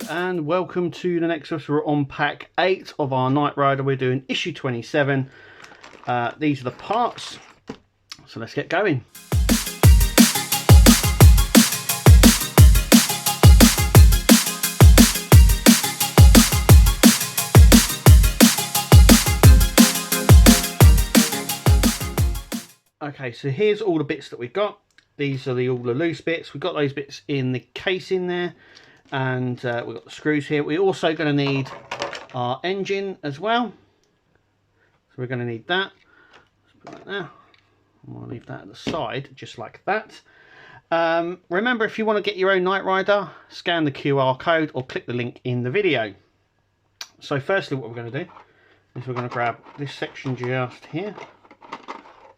Hello and welcome to the Nexus. We're on pack 8 of our Knight Rider. We're doing issue 27. These are the parts, so let's get going. Okay, so here's all the bits that we've got. These are all the loose bits. We've got those bits in the case in there, and we've got the screws here. We're also going to need our engine as well, so we're going to need that. Let's put that there. I'm going to leave that at the side just like that. Remember, if you want to get your own Knight Rider, scan the QR code or click the link in the video. So firstly, what we're going to do is we're going to grab this section just here.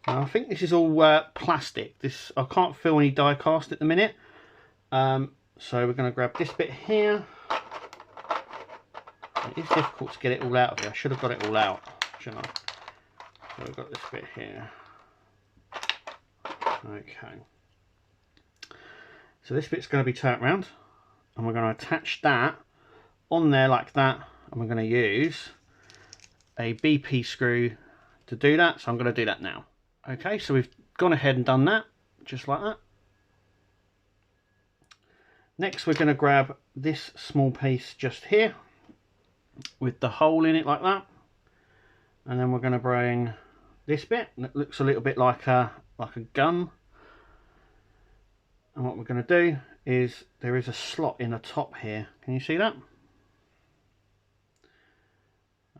Now, I think this is all plastic. I can't feel any die cast at the minute. So we're going to grab this bit here. It is difficult to get it all out of here. I should have got it all out, shouldn't I? So we've got this bit here. Okay. So this bit's going to be turned around, and we're going to attach that on there like that, and we're going to use a BP screw to do that. So I'm going to do that now. Okay, so we've gone ahead and done that, just like that. Next, we're going to grab this small piece just here with the hole in it like that, and then we're going to bring this bit that looks a little bit like a gun. And what we're going to do is there is a slot in the top here. Can you see that?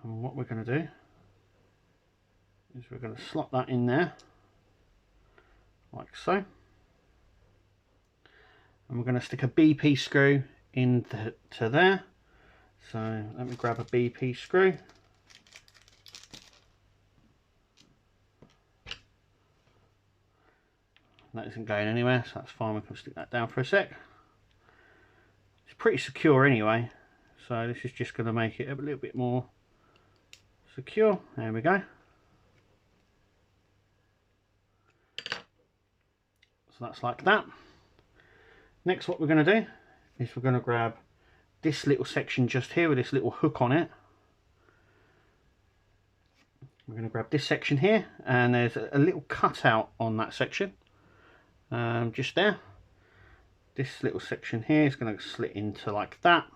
And what we're going to do is we're going to slot that in there like so, and we're going to stick a BP screw into there. So let me grab a BP screw. That isn't going anywhere, so that's fine. We can stick that down for a sec. It's pretty secure anyway, so this is just going to make it a little bit more secure. There we go. So that's like that. Next, what we're going to do is we're going to grab this little section just here with this little hook on it. We're going to grab this section here, and there's a little cutout on that section, just there. This little section here is going to slit into like that.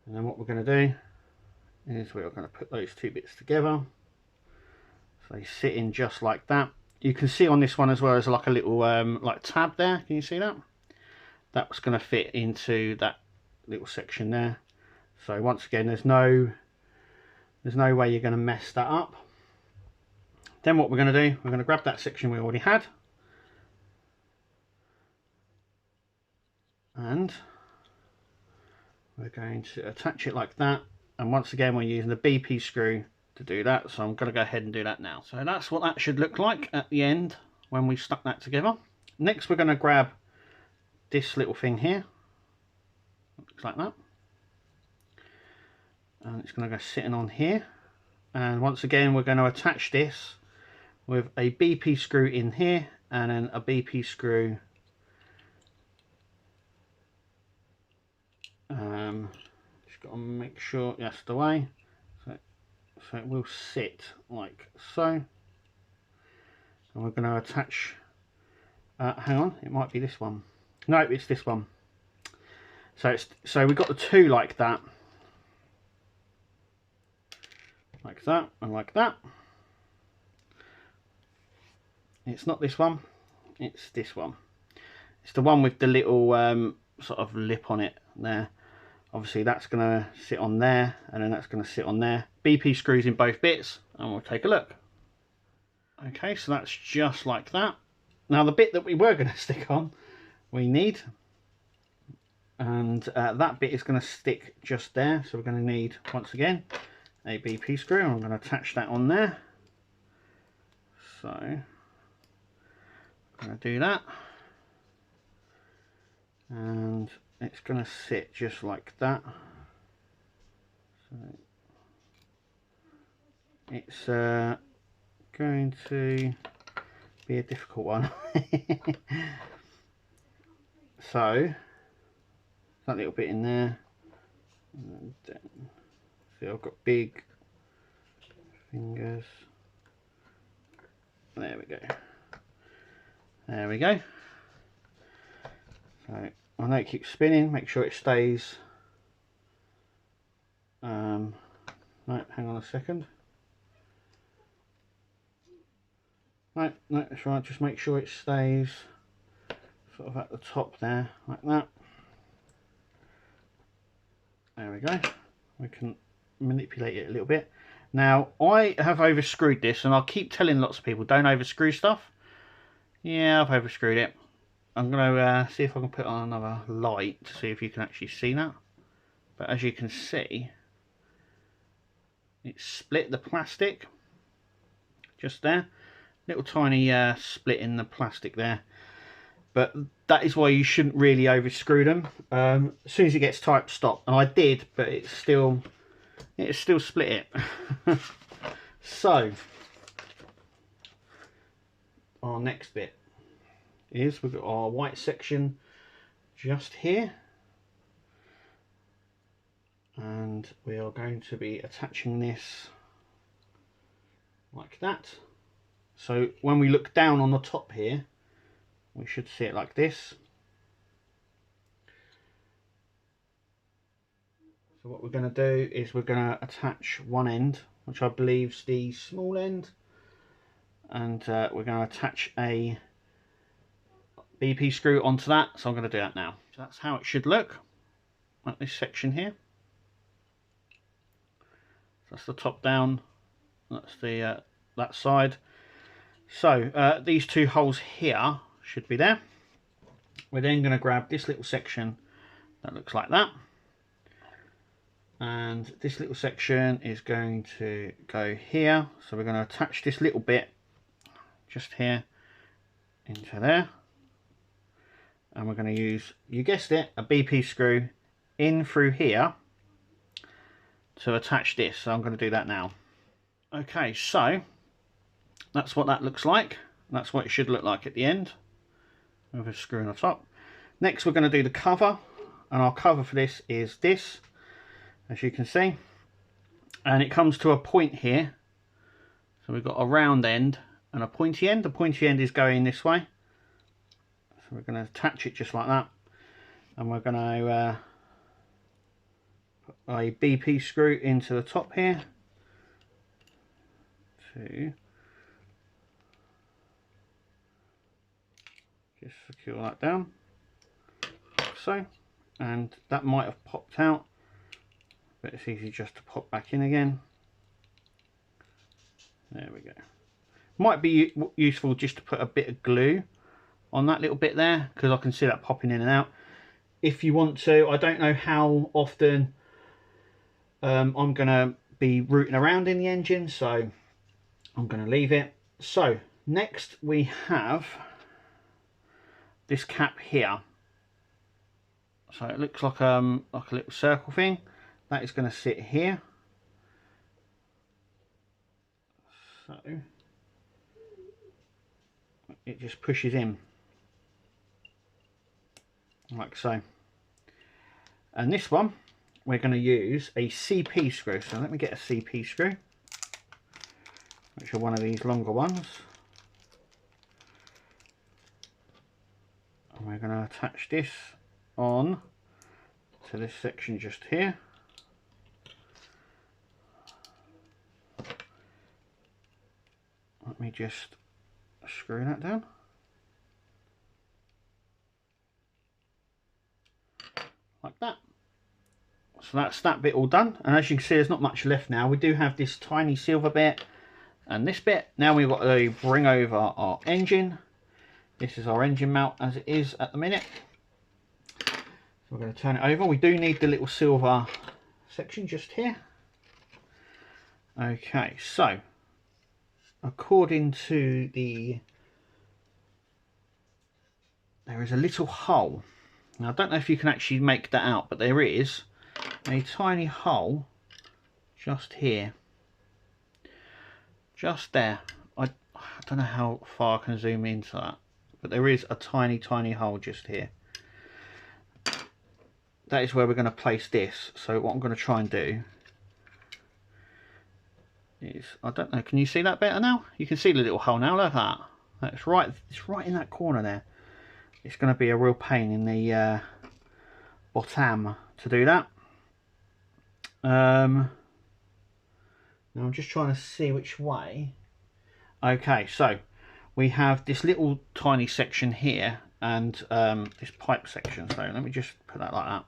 And then what we're going to do is we're going to put those two bits together, so they sit in just like that. You can see on this one as well as like a little like tab there. Can you see that? That's going to fit into that little section there. So once again, there's no way you're going to mess that up. Then what we're going to do, we're going to grab that section we already had, and we're going to attach it like that. And once again, we're using the BP screw to do that, so I'm going to go ahead and do that now. So that's what that should look like at the end when we've stuck that together. Next, we're going to grab this little thing here, looks like that, and it's going to go sitting on here. And once again, we're going to attach this with a BP screw in here, and then a BP screw just got to make sure that's the way. So it will sit like so, and we're going to attach, hang on, it might be this one. No, it's this one. So we've got the two like that, and like that. It's not this one, it's this one. It's the one with the little sort of lip on it there. Obviously that's going to sit on there, and then that's going to sit on there. BP screws in both bits, and we'll take a look. Okay, so that's just like that. Now the bit that we were going to stick on, we need, and that bit is going to stick just there. So we're going to need, once again, a BP screw, and I'm going to attach that on there. So I'm going to do that, and it's going to sit just like that. So it's going to be a difficult one. So that little bit in there. And then, see, I've got big fingers. There we go. There we go. So I know it keeps spinning. Make sure it stays. No, hang on a second. No, that's right. Just make sure it stays sort of at the top there, like that. There we go. We can manipulate it a little bit. Now, I have overscrewed this, and I'll keep telling lots of people, don't overscrew stuff. Yeah, I've overscrewed it. I'm going to see if I can put on another light to see if you can actually see that. But as you can see, it's split the plastic just there. Little tiny split in the plastic there. But that is why you shouldn't really overscrew them. As soon as it gets tight, stop. And I did, but it's still split it. So our next bit is we've got our white section just here, and we are going to be attaching this like that. So when we look down on the top here, we should see it like this. So what we're going to do is we're going to attach one end, which I believe is the small end, and we're going to attach a BP screw onto that. So I'm going to do that now. So that's how it should look, like this section here. So that's the top down, that's the that side. So these two holes here should be there. We're then going to grab this little section that looks like that, and this little section is going to go here. So we're going to attach this little bit just here into there, and we're going to use, you guessed it, a BP screw in through here to attach this. So I'm going to do that now. Okay, so that's what that looks like. That's what it should look like at the end, with a screw on the top. Next we're going to do the cover, and our cover for this is this, as you can see, and it comes to a point here. So we've got a round end and a pointy end. The pointy end is going this way, so we're going to attach it just like that, and we're going to put a BP screw into the top here to just secure that down, like so. And that might have popped out, but it's easy just to pop back in again. There we go. Might be useful just to put a bit of glue on that little bit there, because I can see that popping in and out. If you want to, I don't know how often I'm going to be rooting around in the engine, so I'm going to leave it. So next we have this cap here. So it looks like a little circle thing. That is going to sit here. So it just pushes in like so. And this one we're going to use a CP screw. So let me get a CP screw, which are one of these longer ones. And we're going to attach this on to this section just here. Let me just screw that down. Like that. So that's that bit all done, and as you can see there's not much left now. We do have this tiny silver bit and this bit. Now we've got to bring over our engine. This is our engine mount as it is at the minute. So we're going to turn it over. We do need the little silver section just here. Okay, so according to there is a little hole. Now I don't know if you can actually make that out, but there is a tiny hole just here, just there. I don't know how far I can zoom into that, but there is a tiny hole just here. that is where we're going to place this. So what I'm going to try and do is, I don't know, can you see that better now? You can see the little hole now, look at that. It's right in that corner there. It's going to be a real pain in the bottom to do that. Now I'm just trying to see which way. Okay, so we have this little tiny section here and this pipe section. So let me just put that like that.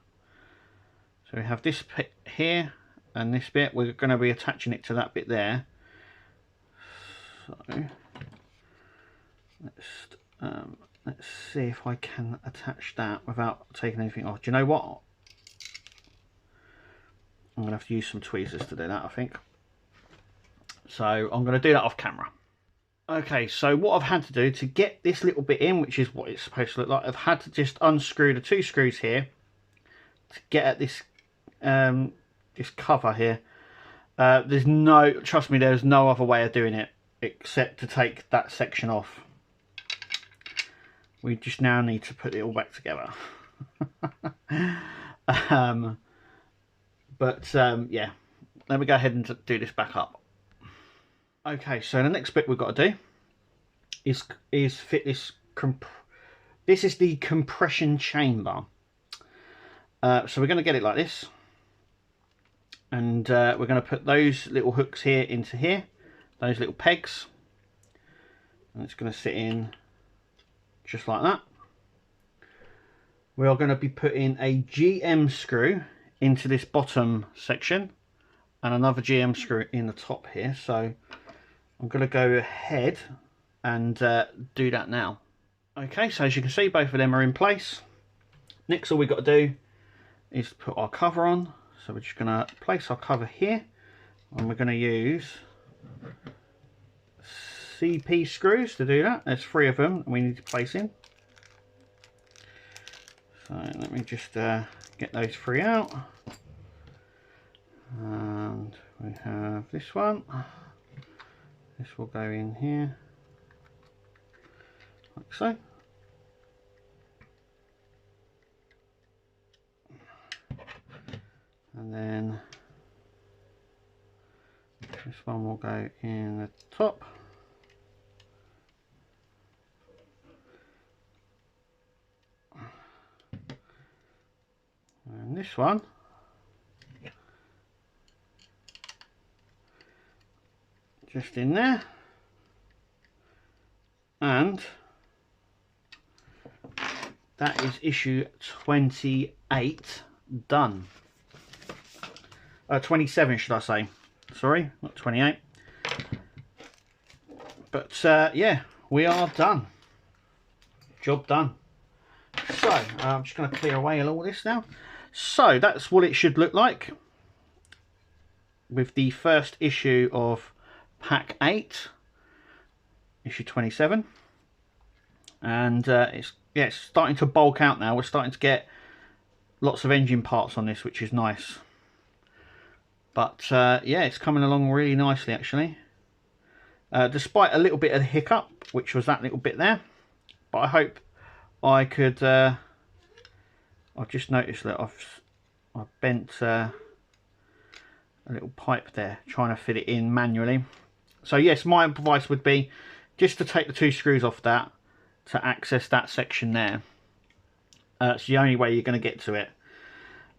So we have this bit here and this bit. We're going to be attaching it to that bit there. So let's see if I can attach that without taking anything off. Do you know what? I'm going to have to use some tweezers to do that, I think. So I'm going to do that off camera. Okay, so what I've had to do to get this little bit in, which is what it's supposed to look like, I've had to just unscrew the 2 screws here to get at this this cover here. There's no, trust me, there's no other way of doing it except to take that section off. We just now need to put it all back together. Yeah, let me go ahead and do this back up. Okay, so the next bit we've got to do is fit this. This is the compression chamber. So we're going to get it like this, and we're going to put those little hooks here into here, those little pegs, and it's going to sit in just like that. We are going to be putting a GM screw into this bottom section and another GM screw in the top here. So I'm going to go ahead and do that now. Okay, so as you can see, both of them are in place. Next, all we've got to do is put our cover on. So we're just going to place our cover here, and we're going to use CP screws to do that. There's 3 of them we need to place in. So let me just get those 3 out. And we have this one. This will go in here, like so. And then this one will go in the top. And this one just in there, and that is issue 28 done. 27 should I say, sorry, not 28. But yeah, we are done, job done. So I'm just going to clear away all this now. So that's what it should look like with the first issue of Pack 8, issue 27, and it's starting to bulk out now. We're starting to get lots of engine parts on this, which is nice. But yeah, it's coming along really nicely actually, despite a little bit of the hiccup, which was that little bit there. But I hope I could. I've just noticed that I've bent a little pipe there, trying to fit it in manually. So yes, my advice would be just to take the 2 screws off that to access that section there. It's the only way you're going to get to it.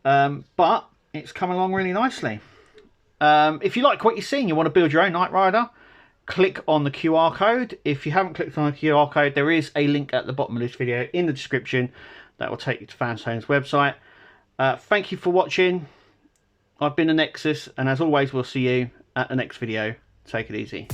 But it's come along really nicely. If you like what you're seeing, you want to build your own Knight Rider, click on the QR code. If you haven't clicked on the QR code, there is a link at the bottom of this video in the description that will take you to Fanstone's website. Thank you for watching. I've been the Nexus, and as always, we'll see you at the next video. Take it easy.